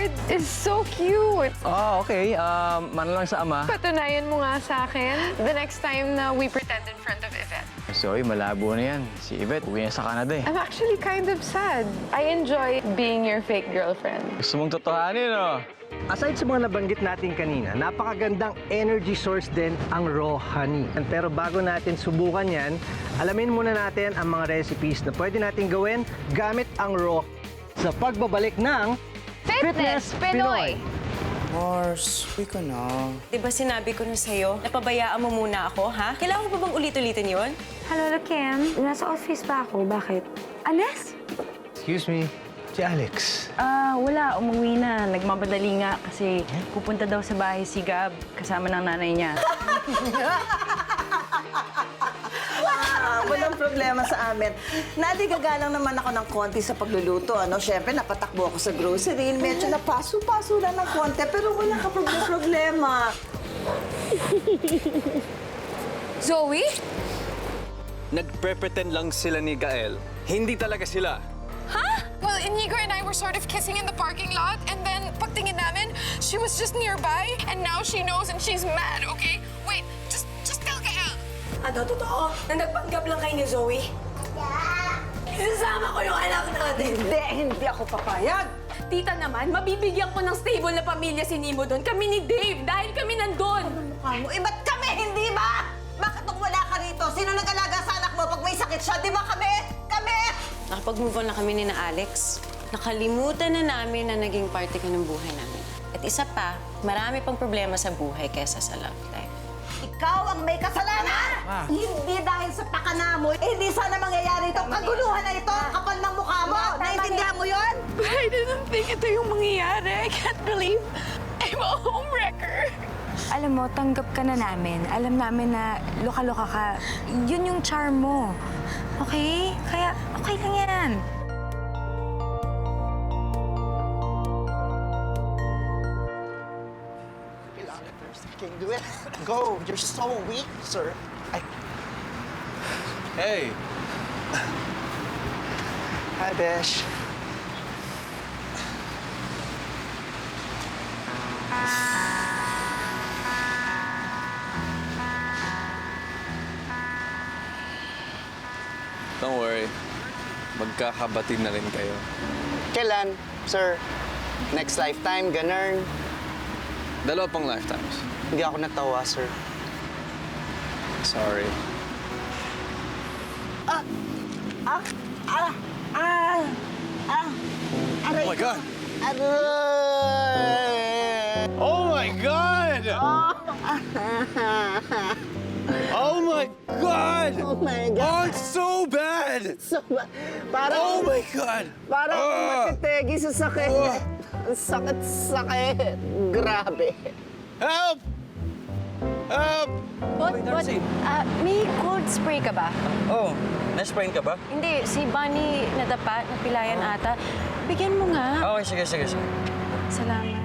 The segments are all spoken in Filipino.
card is so cute. Okay. Mano lang sa ama. Patunayan mo nga sa akin the next time na we pretend in front of Yvette. Sorry, malabo na yan. Si Yvette, uwi na sa Canada eh. I'm actually kind of sad. I enjoy being your fake girlfriend. Gusto mong totohanin, no? Aside sa mga nabanggit natin kanina, napakagandang energy source din ang raw honey. Pero bago natin subukan yan, alamin muna natin ang mga recipes na pwede natin gawin gamit ang raw sa pagbabalik ng Fitness Pinoy! Mars, uwi ka na. Di ba sinabi ko na sa'yo, napabayaan mo muna ako, ha? Kailangan ko pa bang ulit-ulitin yun? Hello, Kim. Nasa office pa ako. Bakit? Anes? Excuse me, si Alex. Wala. Umuwi na. Nagmamadali nga kasi pupunta daw sa bahay si Gab kasama ng nanay niya. Walang problema sa amin. Nadigagalang naman ako ng konti sa pagluluto. Siyempre, napatakbo ako sa grocery. Medyo napaso-paso lang ng konti, pero wala ka problema. Zoe? Nagpre-pretend lang sila ni Gael. Hindi talaga sila. Well, Inigo and I were sort of kissing in the parking lot, and then pagtingin namin, she was just nearby, and now she knows and she's mad, okay? Wait, just tell Gael. Ano, totoo? Na nagpanggap lang kayo ni Zoe? Isasama ko yung anak natin. Hindi ako papayag. Tita naman, mabibigyan ko ng stable na pamilya si Nemo doon. Kami ni Dave, dahil kami nandun. Ba't kami, hindi ba? Bakit nung wala ka rito? Sino nag-alaga sa anak mo pag may sakit siya? Di ba kami? Kami! Nakapag-move on na kami ni na Alex. Nakalimutan na namin na naging parte ka ng buhay namin. At isa pa, marami pang problema sa buhay kesa sa love life. Ikaw ang may kasalanan! Hindi dahil sa pakana mo, hindi sana mangyayari itong kaguluhan na ito, ang kapal ng mukha mo. Naintindihan mo yun? But I didn't think ito yung mangyayari. I can't believe I'm a homewrecker. Alam mo, tanggap ka na namin. Alam namin na loka-loka ka. Yun yung charm mo. Okay? Kaya okay lang yan. Can you do it? Go. You're so weak, sir. Hey! Hi, Besh. Don't worry. Magkakabatid na rin kayo. Kailan, sir? Next lifetime, ganun. Dalawa pang lifetimes. Hindi ako natawa, sir. Sorry. Oh my God! Aray! Oh my God! Oh my God! Oh my Oh, God! it's so bad! Parang, Oh my God! parang Ah! matitegi sa sakit. Ah! Ang sakit-sakit. Grabe. Help! Help! May cold spray ka ba? Oh, na-sprain ka ba? Hindi, si Bunny nadapa, napilayan ata. Bigyan mo nga. Okay, sige. Salamat.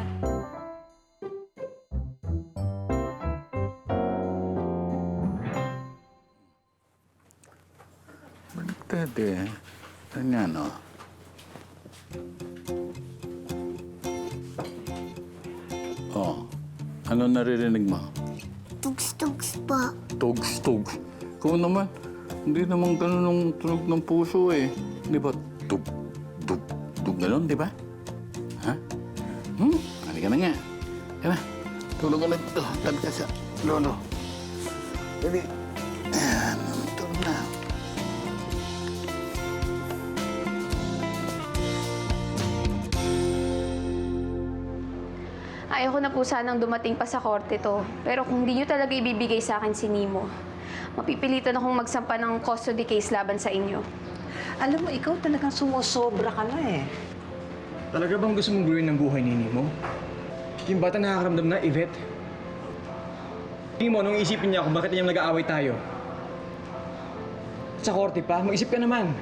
Tede, ganyan o. Oh, ano naririnig mo? Tugs-tugs pa. Tugs-tugs. Ikaw naman, hindi naman ganun ang tunog ng puso eh. Di ba? Tug, tug, tug, ganun, di ba? Ha? Halika na nga. Kaya na, tulog ka na dito. Tabi ka sa lolo. Dali. Ayan, tulog na. Ayoko na po sanang dumating pa sa korte to. Pero kung di nyo talaga ibibigay sa akin si Nemo, mapipilitan akong magsampa ng custody case laban sa inyo. Alam mo, ikaw talagang sumusobra ka na eh. Talaga bang gusto mong gawin ng buhay ni Nemo? Yung bata nakakaramdam na, Yvette? Nemo, nung isipin niya kung bakit niya nag-aaway tayo. Sa korte pa, mag-isip ka naman.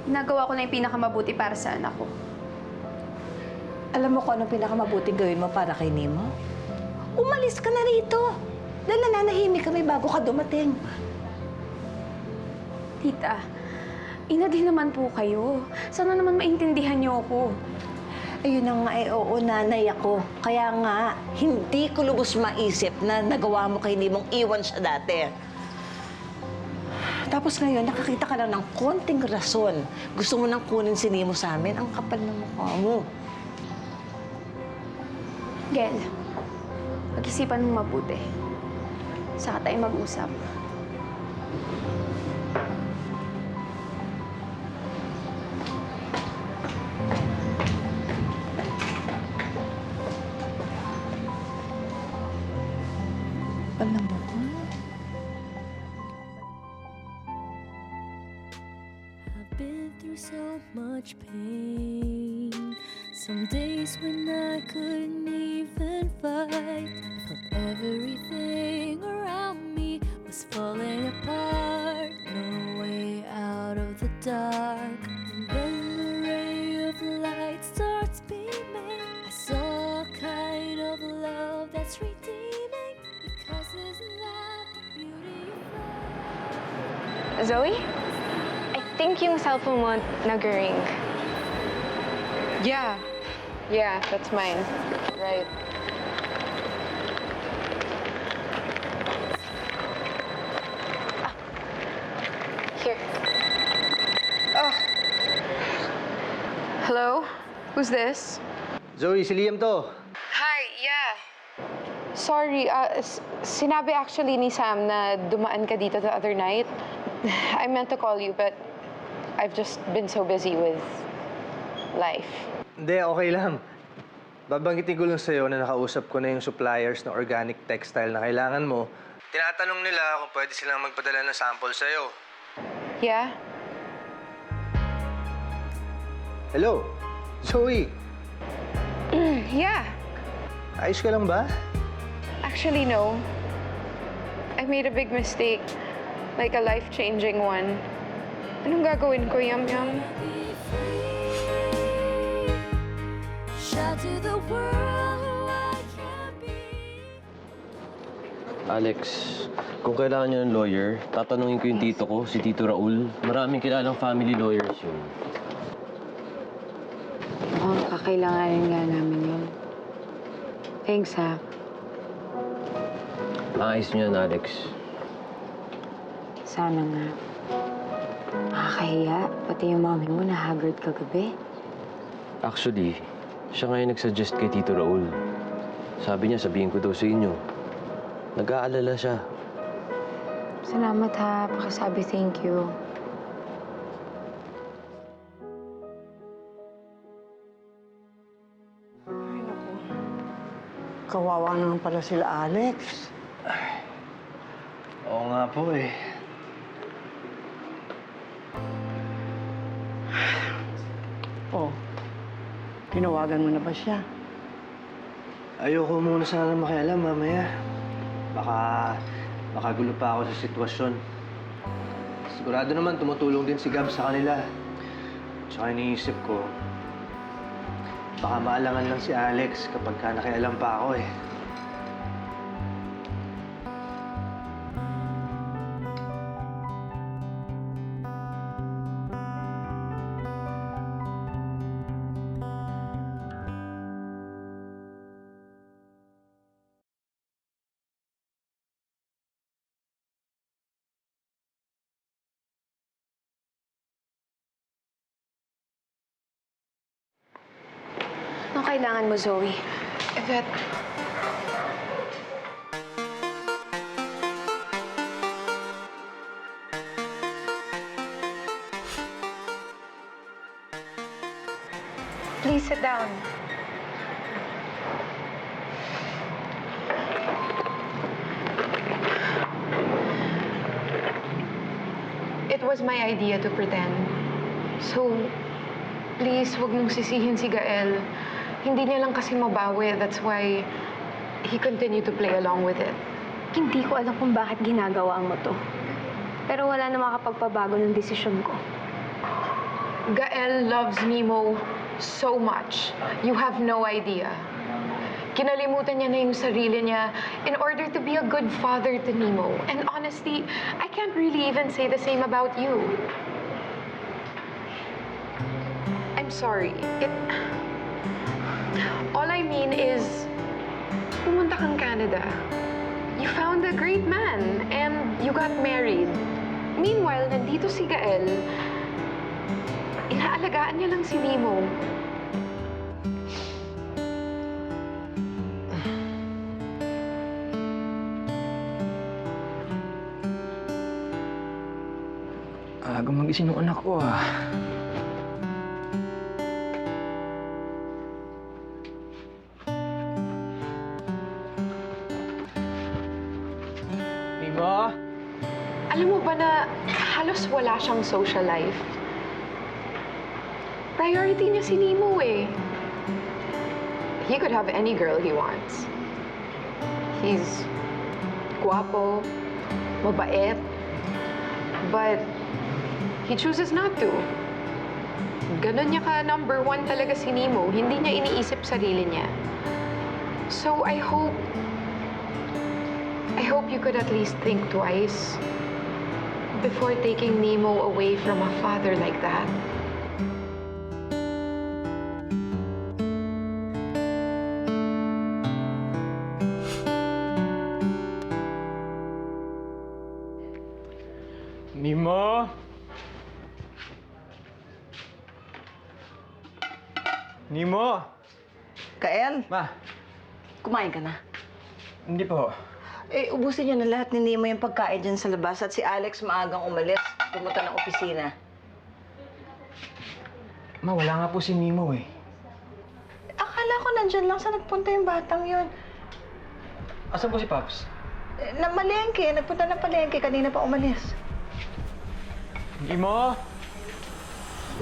Ginagawa ko na yung pinakamabuti para sa anak ko. Alam mo kung anong pinakamabuting gawin mo para kay Nemo? Umalis ka na rito. Dahil nananahimik kami bago ka dumating. Tita, Ina din naman po kayo. Sana naman maintindihan niyo ako. Ayun na nga oo, nanay ako. Kaya nga, hindi ko lubos maisip na nagawa mo kay Nimong iwan siya dati. Tapos ngayon, nakakita ka na ng konting rason. Gusto mo nang kunin si Nimo sa amin, ang kapal ng mukha mo. Gel, pag-isipan mo mabuti. Saka tayo mag-usap. Kapal ng mukha. Been through so much pain. Some days when I couldn't even fight. Felt everything around me was falling apart. No way out of the dark. And then the ray of light starts beaming. I saw a kind of love that's redeeming. Because isn't that the beauty of love? Zoe? I think yung cellphone mo nag-ring. Yeah. Yeah, that's mine. Right. Here. Oh. Hello? Who's this? Zoe, si Liam to. Hi, yeah. Sorry, sinabi actually ni Sam na dumaan ka dito the other night. I meant to call you, but I've just been so busy with life. Hindi, okay lang. Babanggitin ko lang sa'yo na nakausap ko na yung suppliers ng organic textile na kailangan mo. Tinatanong nila kung pwede silang magpadala ng sample sa'yo. Yeah? Hello? Zoe? Yeah. Ayos ka lang ba? Actually, no. I made a big mistake. Like a life-changing one. Anong gagawin ko, Yum-Yum? Shout to the world who I can be. Alex, kung kailangan niyo ng lawyer, tatanungin ko yung tito ko, si Tito Raul. Maraming kilalang family lawyers yun. Mukhang kakailanganin nga namin yun. Thanks, ha? Maayos niyo yan, Alex. Sana nga. Nakakahiya. Pati yung mami mo na-haggard kagabi. Actually, siya ngayon nag-suggest kay Tito Raul. Sabi niya, sabihin ko daw sa inyo. Nag-aalala siya. Salamat, ha. Pakisabi thank you. Ay, naku. Kawawa naman pala sila, Alex. Oo nga po eh. Oh, tinawagan mo na ba siya? Ayoko muna sana makialam mamaya. Baka makagulo pa ako sa sitwasyon. Sigurado naman tumutulong din si Gab sa kanila. Tsaka iniisip ko, baka maalangan lang si Alex kapag nakialam pa ako eh. Anong kailangan mo, Zoe? Yvette, please sit down. It was my idea to pretend. So, please, huwag mong sisihin si Gael. Hindi niya lang kasi mabawi. That's why he continued to play along with it. Hindi ko alam kung bakit ginagawa mo to. Pero wala na makapagpabago ng desisyon ko. Gael loves Nemo so much. You have no idea. Kinalimutan niya na yung sarili niya in order to be a good father to Nemo. And honestly, I can't really even say the same about you. sorry. All I mean is, pumunta kang Canada. You found a great man and you got married. Meanwhile, nandito si Gael. Inaalagaan niya lang si Nemo. Aga magising ng anak ko, ah. Nemo? Alam mo ba na halos wala siyang social life? Priority niya si Nemo eh. He could have any girl he wants. He's guwapo, mabait, but he chooses not to. Ganon niya ka number one talaga si Nemo. Hindi niya iniisip sarili niya. So I hope you could at least think twice before taking Nemo away from a father like that. Nemo? Nemo? Kael, Ma, kumain ka na. hindi po. Eh, ubusin niyo na lahat ni Nemo yung pagkain dyan sa labas at si Alex maagang umalis, pumunta ng opisina. Ma, wala nga po si Nemo eh. Akala ko nandyan lang sa nagpunta yung batang yun. Asan po si Pops? Na malengke, nagpunta ng palengke, kanina pa umalis. Nemo?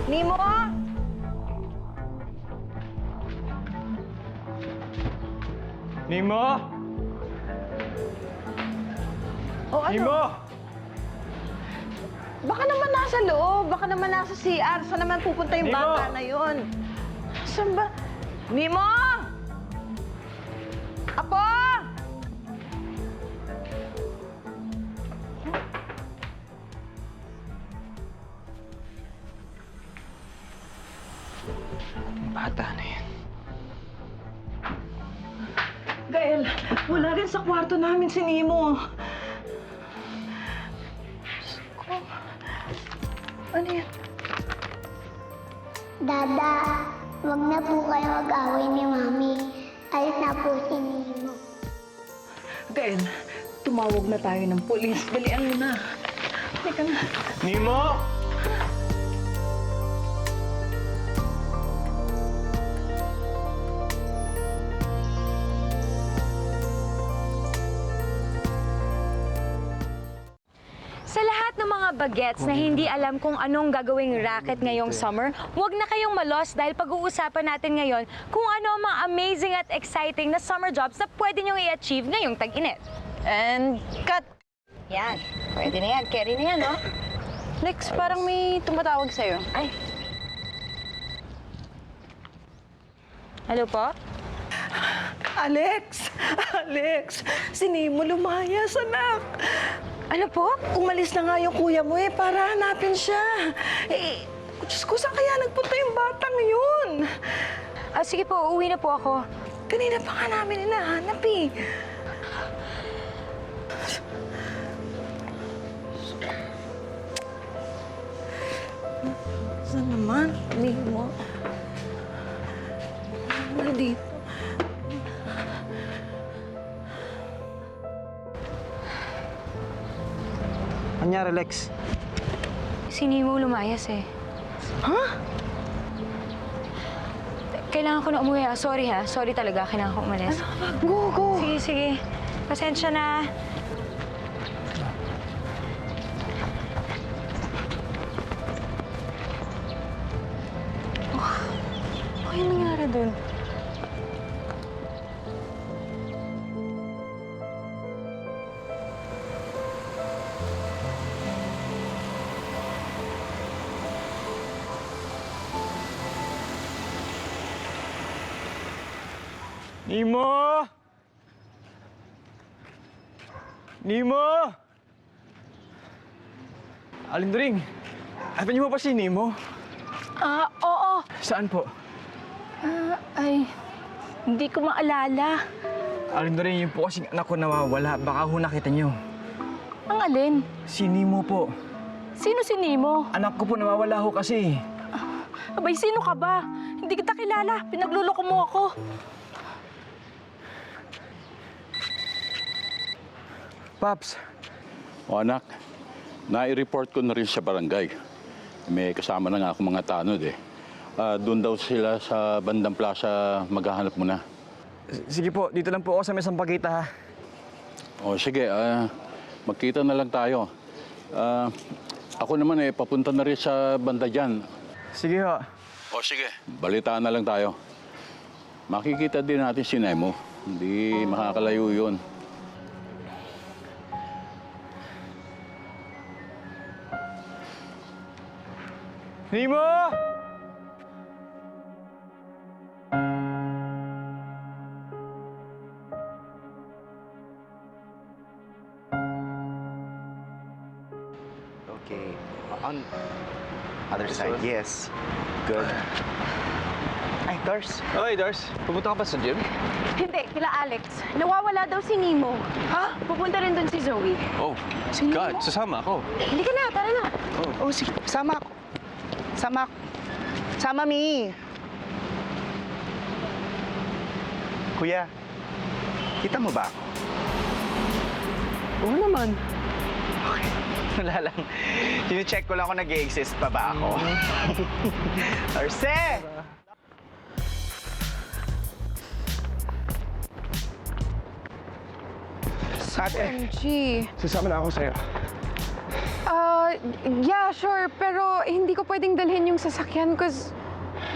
Nemo? Nemo? O ano? Nemo? Baka naman nasa loob, baka naman nasa CR. Saan naman pupunta yung Nemo! bata na yun? Saan ba? Nemo! Apo! Bata na yan. Gael, wala rin sa kwarto namin si Nemo. Diyos ko. Ano yan? Dada, wag na po kayo mag-away ni Mami. Alis na po si Nemo. Gael, tumawag na tayo ng polis. Dalian mo na. Halika na. Nemo? Sa lahat ng mga bagets na hindi alam kung anong gagawing racket ngayong summer, huwag na kayong malos dahil pag-uusapan natin ngayon kung ano ang mga amazing at exciting na summer jobs na pwede niyong i-achieve ngayong tag-init. And cut! Yan. Pwede na yan. Carry na yan, no? Lex, parang may tumatawag sa'yo. Ay. Hello po? Alex! Alex! Si Nemo lumayas, anak! Ano po? Umalis na nga yung kuya mo eh, para hanapin siya. Eh, Diyos ko, saan kaya nagpunta yung batang yun? Sige po, uuwi na po ako. Kanina pa nga namin hinahanap eh. Saan naman? Nemo? Ano dito? Anyari, Lex? Si Nemo lumayas eh. Ha? Kailangan ko na umuwi. Sorry ha. Sorry talaga. Kailangan ko umalis. Go, go! Sige, sige. Pasensya na. Ano yung nangyari dun? Nemo! Nemo! Alinduring, hanapin niyo ba si Nemo? Oo. Saan po? Ay, hindi ko maalala. Alin rin yung po kasing anak ko nawawala. Baka ho nakita niyo. Ang alin? Si Nemo po. Sino si Nemo? Anak ko po nawawala ho kasi. Abay, sino ka ba? Hindi kita kilala. Pinagluloko mo ako. Paps, O anak, nai-report ko na rin sa barangay. May kasama na nga ako mga tanod eh. Doon daw sila sa bandang plaza maghahanap mo na. sige po. Dito lang po ako sa mesang pagkita ha. O sige, magkita na lang tayo. Ako naman papunta na rin sa banda dyan. Sige ho. O sige, balitaan na lang tayo. Makikita din natin si Nemo. Hindi makakalayo yun. Nemo! Okay. On other side, yes. Good. Ay, Dars. Oy, Dars. Pupunta ka pa sa gym? Hindi, kila Alex. Nawawala daw si Nemo. Ha? Pupunta rin doon si Zoe. Oh, God, sasama ako. Hindi ka na, tara na. Oh, sige. Sama ako. Sama ako. Sama, Mi. Kuya, kita mo ba ako? Oo naman. Wala lang. Sine-check ko lang kung nag-exist pa ba ako. Arce! Ate, OMG. Sasama na ako sa'yo. Yeah, sure. Pero hindi ko pwedeng dalhin yung sasakyan because,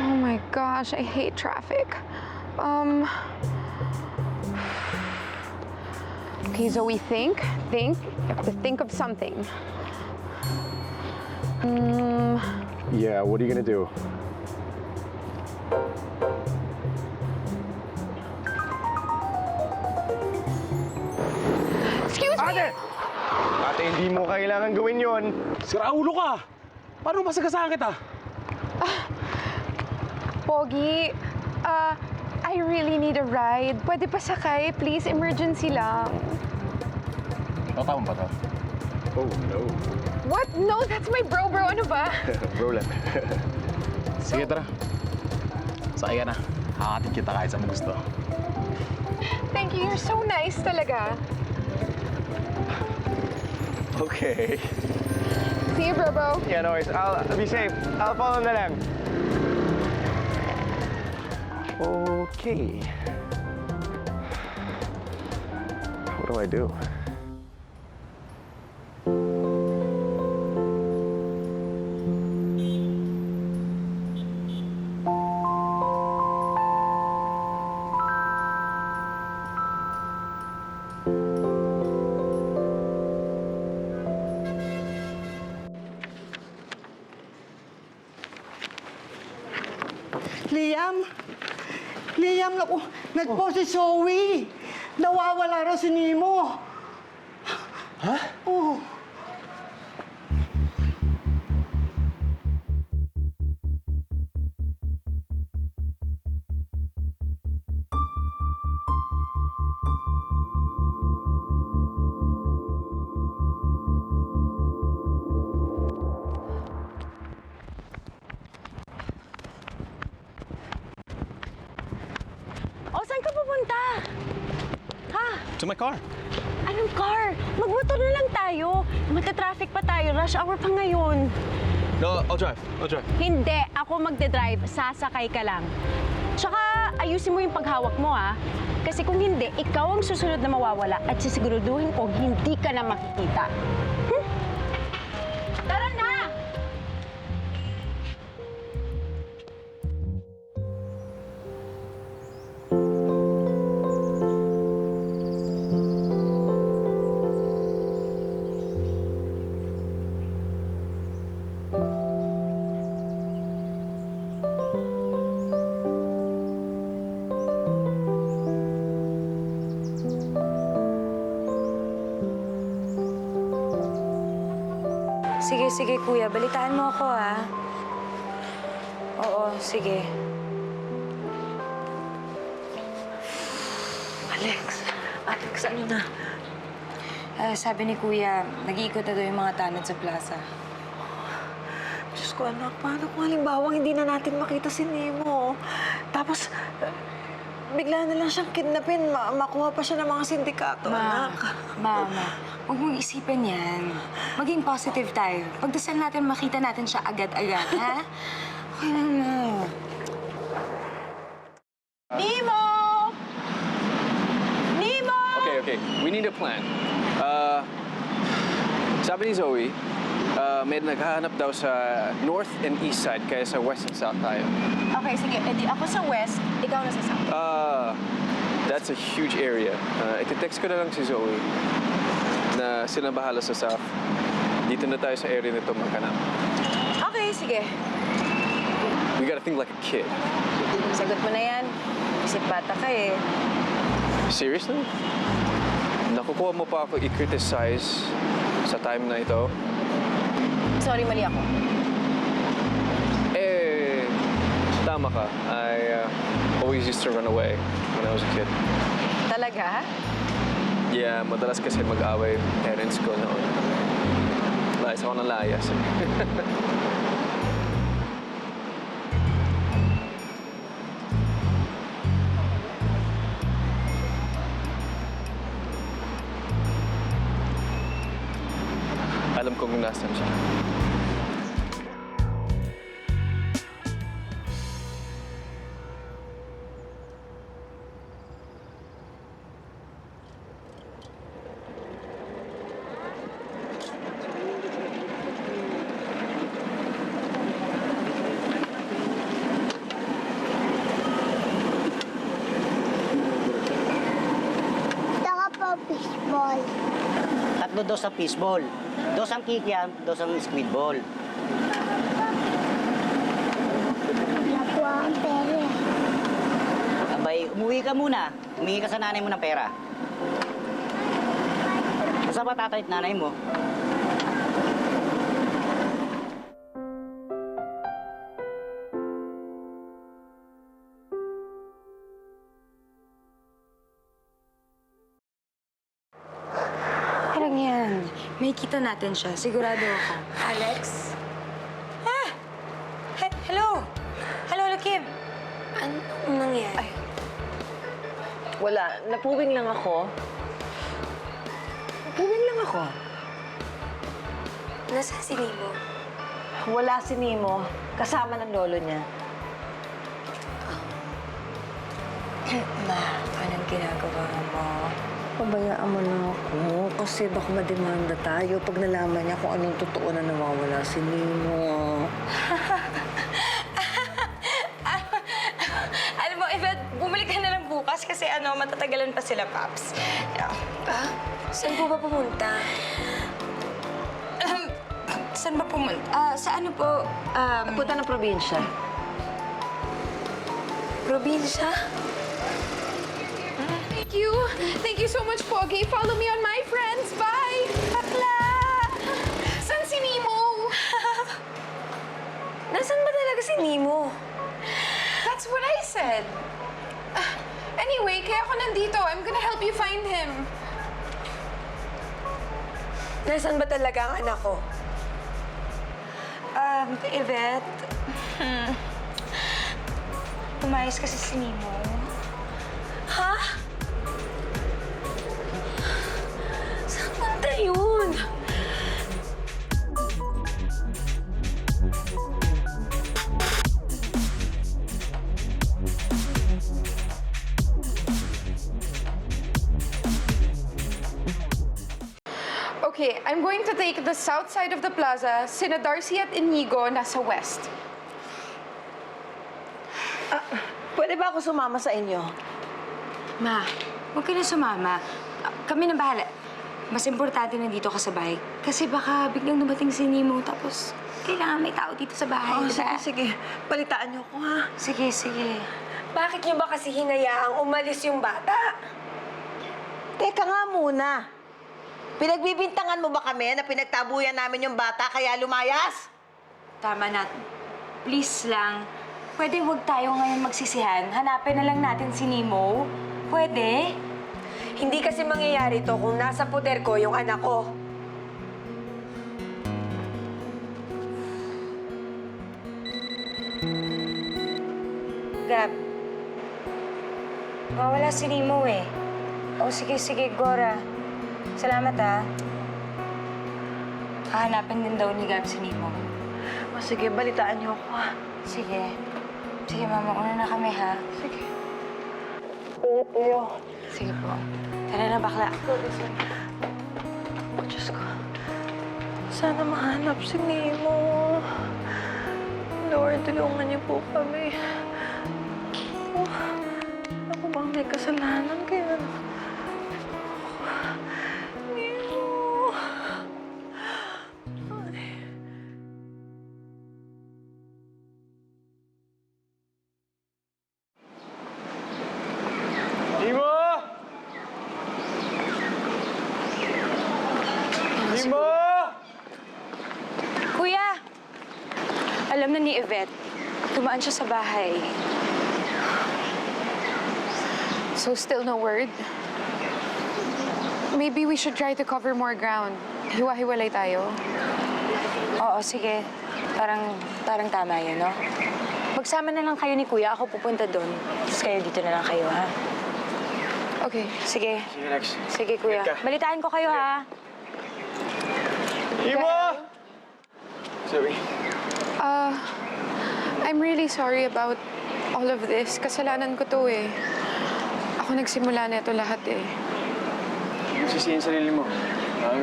oh my gosh, I hate traffic. Okay, Zoe, think. You have to think of something. Yeah, what are you gonna do? Excuse me! Ate, hindi mo kailangan gawin yon. Sira ulo ka! Paano masagasaan kita? Pogi, I really need a ride. Pwede pa sakay? Please, emergency lang. Tama ba to? Oh, no. What? No, that's my bro. Ano ba? Bro lang. Sige, tara. Sakay ka na. Hakatin kita kahit saan mo gusto. Thank you. You're so nice talaga. Okay. See you, bro. Yeah, no worries. I'll be safe. I'll follow na lang. Okay. What do I do? Liam, naku, nagpo si Zoe. Nawawala raw si Nemo. Ha? Oo. O, saan ka pupunta? Ha? To my car. Anong car? Magmotor na lang tayo. Matatraffic pa tayo. Rush hour pa ngayon. No, I'll drive. Hindi. Ako magde-drive. Sasakay ka lang. Tsaka, ayusin mo yung paghawak mo, ha? Kasi kung hindi, ikaw ang susunod na mawawala at sisiguraduhin ko hindi ka na makikita. Tara na! Sige, kuya. Balitaan mo ako, ha? Oo, sige. Alex, ano na? Sabi ni Kuya, nag-iikot na daw yung mga tanod sa plaza. Diyos ko, anak, paano kung halimbawa hindi na natin makita si Nemo? Tapos, bigla na lang siyang kidnapin, makuha pa siya ng mga sindikato, anak. Mama, huwag mong isipin yan. Maging positive tayo. Pagdasal natin, makita natin siya agad-agad, ha? Okay lang na. Nemo! Nemo! Okay. We need a plan. Sabi ni Zoe, may naghahanap daw sa north and east side kaya sa west and south tayo. Okay, sige. Edi ako sa west, ikaw na sa south. That's a huge area. Iti-text ko na lang si Zoe na sila bahala sa south. Dito na tayo sa area nito maghanap. Okay, sige. We gotta think like a kid. Sagot mo na yan. Isip bata ka eh. Seriously? Nakukuha mo pa ako i-criticize sa time na ito? Sorry, mali ako. Tama ka. I always used to run away when I was a kid. Talaga? Yeah, madalas kasi mag-away parents ko noon. Layas ako ng layas. Alam ko kung nasan siya. Saka po fishball. Tatlo daw sa fishball. Dos ang kikiam, dos ang squid ball. Nakuha ang pera. Abay, umuwi ka muna. Humingi ka sa nanay mo ng pera. Saan ba tatay at nanay mo? Parang yan. May kita natin siya. Sigurado ako. Alex? Hello? Hello, Kim. Anong nangyari? Wala, napuwing lang ako. Nasaan si Nemo? Wala si Nemo, kasama ng lolo niya. Ma, anong ginagawa mo? Pabayaan mo na ako kasi baka mademanda tayo pag nalaman niya kung anong totoo na nawawala si Nemo. Alam mo, Yvette, bumalik ka na lang bukas kasi matatagalan pa sila, Paps. Saan po ba pumunta? Saan ba pumunta? Sa ano po? Punta ng probinsya. Probinsya? Thank you. Thank you so much, Pogi. Follow me on my friends. Bye. Bakla! San si Nemo? Nasaan ba talaga si Nemo? That's what I said. Anyway, kaya ako nandito. I'm gonna help you find him. Nasaan ba talaga ang anak ko? Yvette, umayos kasi si Nemo. Ha? Saan punta yun? Okay, I'm going to take the south side of the plaza. Sina Darcy at Inigo nasa west. Pwede ba ako sumama sa inyo? Ma, huwag ka na sumama. Kami na bahala. Mas importante na dito ka sa bahay. Kasi baka biglang dumating si Nemo tapos kailangan may tao dito sa bahay, diba? Sige. Palitaan niyo ako, ha? Sige, sige. Bakit niyo ba kasi hinayaang umalis yung bata? Teka nga muna. Pinagbibintangan mo ba kami na pinagtabuyan namin yung bata kaya lumayas? Tama na. Please lang. pwede huwag tayo ngayon magsisihan. Hanapin na lang natin si Nemo. Pwede? Hindi kasi mangyayari to kung nasa poder ko yung anak ko. Gab, mawala si Nemo eh. O sige, Gora. Salamat ha. Hahanapin din daw ni Gab si Nemo. O sige, balitaan niyo ako ha. Sige. Sige, Mama. Una na kami ha. Sige. Ingat kayo. Sige po. Tara na, bakla. Oh, Diyos ko. Sana mahanap si Nemo. Lord, tulungan niyo po kami. Ako bang may kasalanan kaya Nemo. Nemo! Nemo! Kuya! Alam na ni Yvette. Tumaan siya sa bahay. So still no word? Maybe we should try to cover more ground. Hiwa-hiwalay tayo. Oo, sige. Parang tama yun, no? Magsama na lang kayo ni Kuya. Ako pupunta doon. Tapos kayo dito na lang kayo, ha? Okay. Sige. Sige, Lex. Sige, Kuya. Ingat ka. Balitaan ko kayo, ha? Nemo! Zoe. I'm really sorry about all of this. Kasalanan ko to eh. Ako nagsimula na ito lahat eh. Sisihin sarili mo.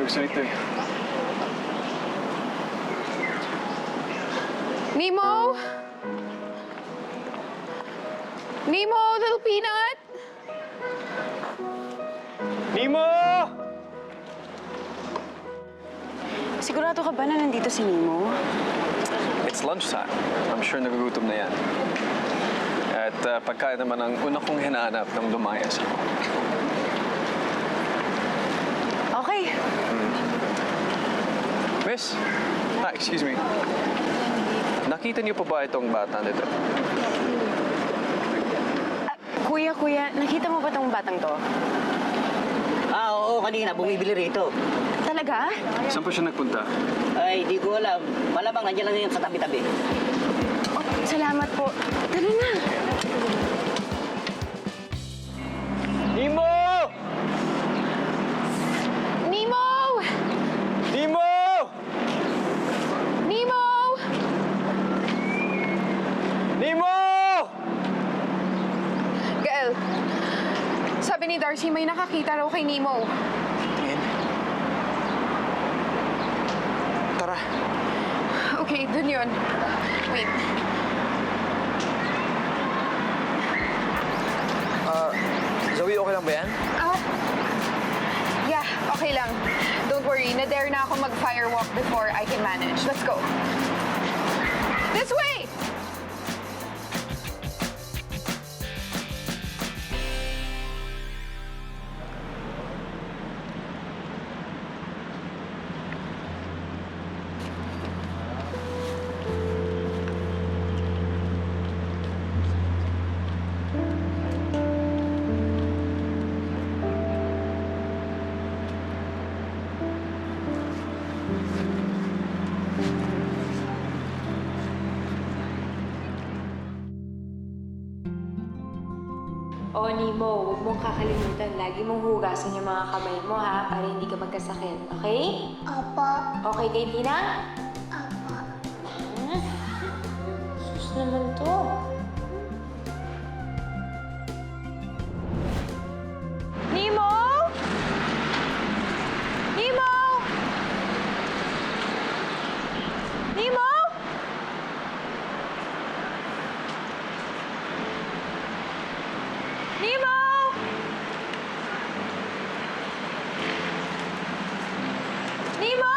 Gusto nito eh. Nemo! Nemo, little peanut! Nemo! Sigurado ka ba na nandito si Nemo? It's lunchtime. I'm sure nagugutom na yan. At pagkain naman ang una kong hinahanap nang lumayas ako. Okay. Miss? Excuse me. Nakita niyo pa ba itong bata nito? Kuya, nakita mo ba tong batang to? Oo, kanina. Bumibili rito. Talaga? Saan po siya nagpunta? Ay, di ko alam. Malamang nandiyan lang yun sa tabi-tabi. Oh, salamat po. Tara na. Nemo! Nemo! Nemo! Nemo! Nemo! Gael, sabi ni Darcy may nakakita raw kay Nemo. Tara. Okay, dun yun. Wait. Zoe, okay lang ba yan? Yeah, okay lang. Don't worry, na-dare na ako mag-firewalk before I can manage. Let's go. This way! O, Nemo, huwag mong kakalimutan. Lagi mong hugasan yung mga kamay mo, ha? Para hindi ka magkasakit. Okay? Opo. Okay kay Tina? Opo. Sus naman to. Nemo! Nemo! Nemo! Nemo! Nemo!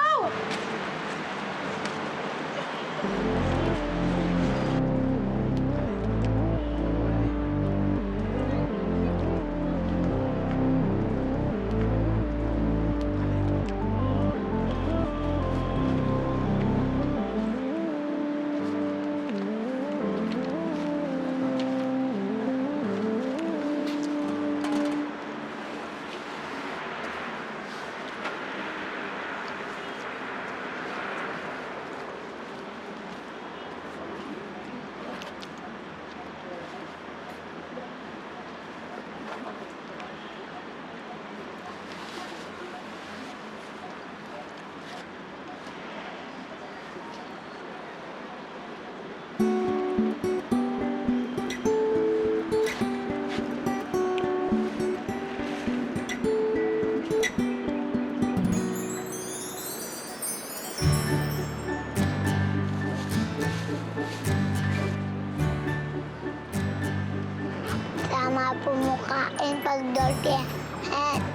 kumakain pag Dorothy Heads.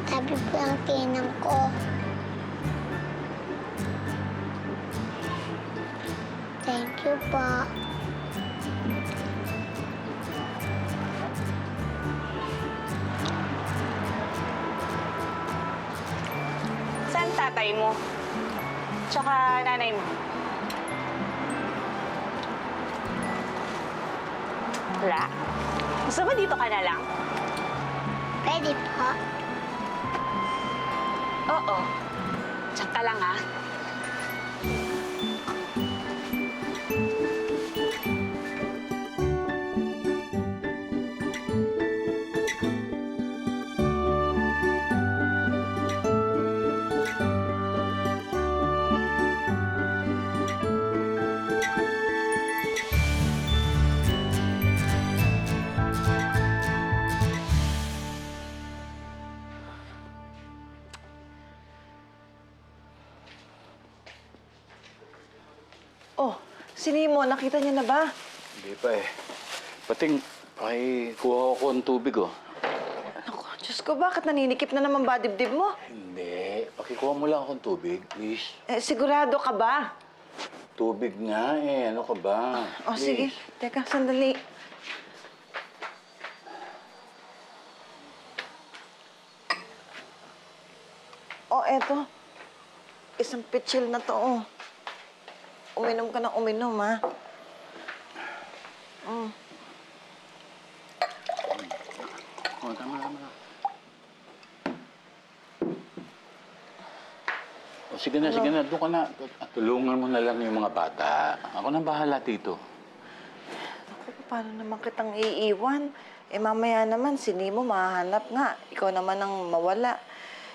Sabi po ng tinang ko. Thank you po. Saan tatay mo? Tsaka nanay mo? Wala. Gusto ba dito ka na lang? Pwede po. Oo. Diyan ka lang, ha? Oh, si Nemo, nakita niya na ba? Hindi pa eh. Pating, kuha ko ng tubig oh. Naku, Diyos ko, bakit naninikip na naman ba dibdib mo? Hindi. Pakikuha mo lang akong tubig, please. Sigurado ka ba? Tubig nga eh. Ano ka ba? Oh, sige. Teka, sandali. Oh, eto. Isang pitsil na to, oh. Uminom ka ng uminom, ha? Oh, tama. O, sige na. Doon ka na. Tulungan mo na lang yung mga bata. Ako nang bahala dito. Naku, paano naman kitang iiwan? Mamaya naman, si Nemo mahahanap nga. Ikaw naman ang mawala.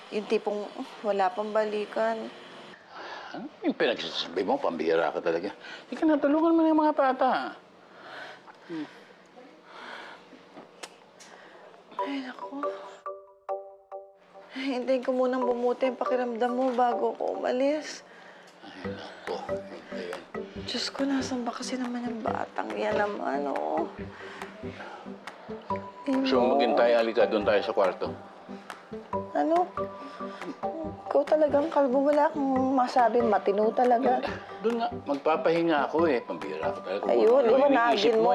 Yung tipong wala pang balikan. Ano yung pinagsasabi mo? Pambihira ka talaga. Sige na, tulungan mo na yung mga bata. Ay, naku. Hintayin ko munang bumuti ang pakiramdam mo bago ko umalis. Ay, naku. Ayan. Diyos ko, nasan ba kasi naman yung batang yan naman, oh. Gusto mo maghintay? Halika, doon tayo sa kwarto. Ano? Ikaw talagang kalbo, wala akong masabi, matino talaga. Doon nga, magpapahinga ako eh. Pambihira ka talaga. Ayun, Ano, iwanagin iniisip mo.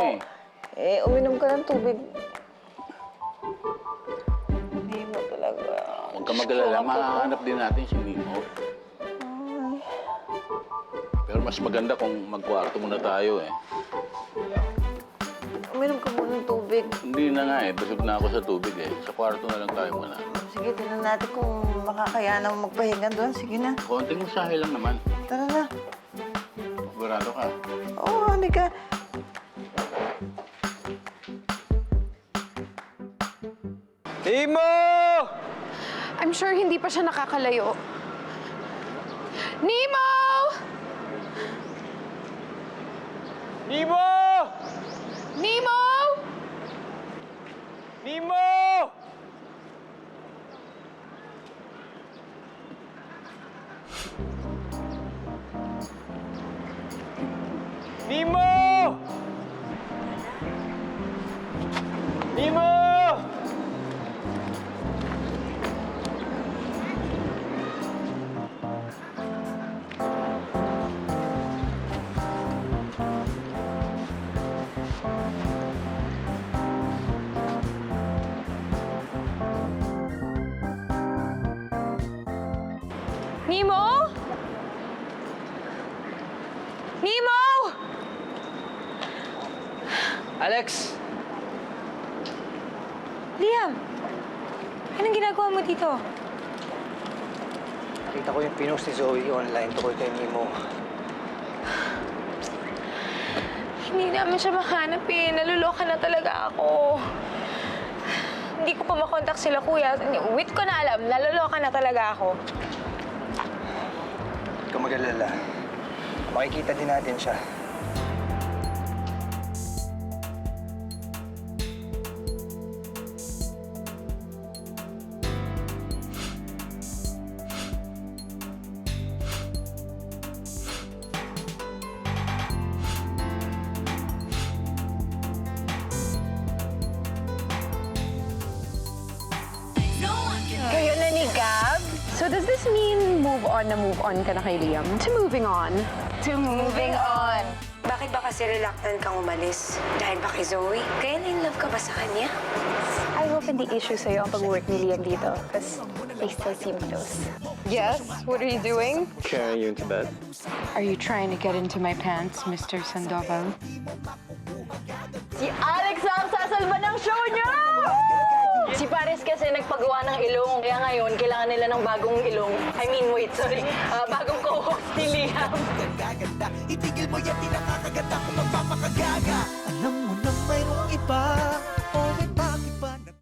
Uminom ka ng tubig. Hindi mo talaga. Huwag ka mag-alala, mahahanap din natin si Nemo. Ay. Pero mas maganda kung magkwarto muna tayo eh. Uminom ka muna ng tubig. Hindi na nga eh, busog na ako sa tubig eh. Sa kwarto na lang tayo muna. Sige, tingnan natin kung makakayanan mo magpahinga doon. Sige na. Konting masahe lang naman. Tara na. Sigurado ka. Oo, halika. Nemo! I'm sure hindi pa siya nakakalayo. Nemo! Nemo! Nemo! Nemo! Nemo! Nemo! Nemo? Nemo! Alex! Liam! Anong ginagawa mo dito? Nakita ko yung pinost ni Zoe online tungkol kay Nemo. Hindi namin siya mahanap eh. Naluloka na talaga ako. Hindi ko pa makontak sila, kuya. Wait ko na alam. Naluloka na talaga ako. Huwag ka mag-alala. Makikita din natin siya. So does this mean move on ka na kay Liam? To moving on. Moving on. Bakit ba kasi reluctant kang umalis? Dahil ba kay Zoe? Kaya na-in-love ka ba sa kanya? I hope hindi issue sa'yo ang pag-work ni Liam dito because they still seem close. Yes? What are you doing? Carrying you into bed. Are you trying to get into my pants, Mr. Sandoval? Si Alex ang sasalba ng show niya! Si Paris kasi nagpagawa ng ilong. Kaya ngayon, kailangan nila ng bagong ilong. Bagong co-host ni Liam. Itigil mo yan, di nakakaganda kung magpapakagaga.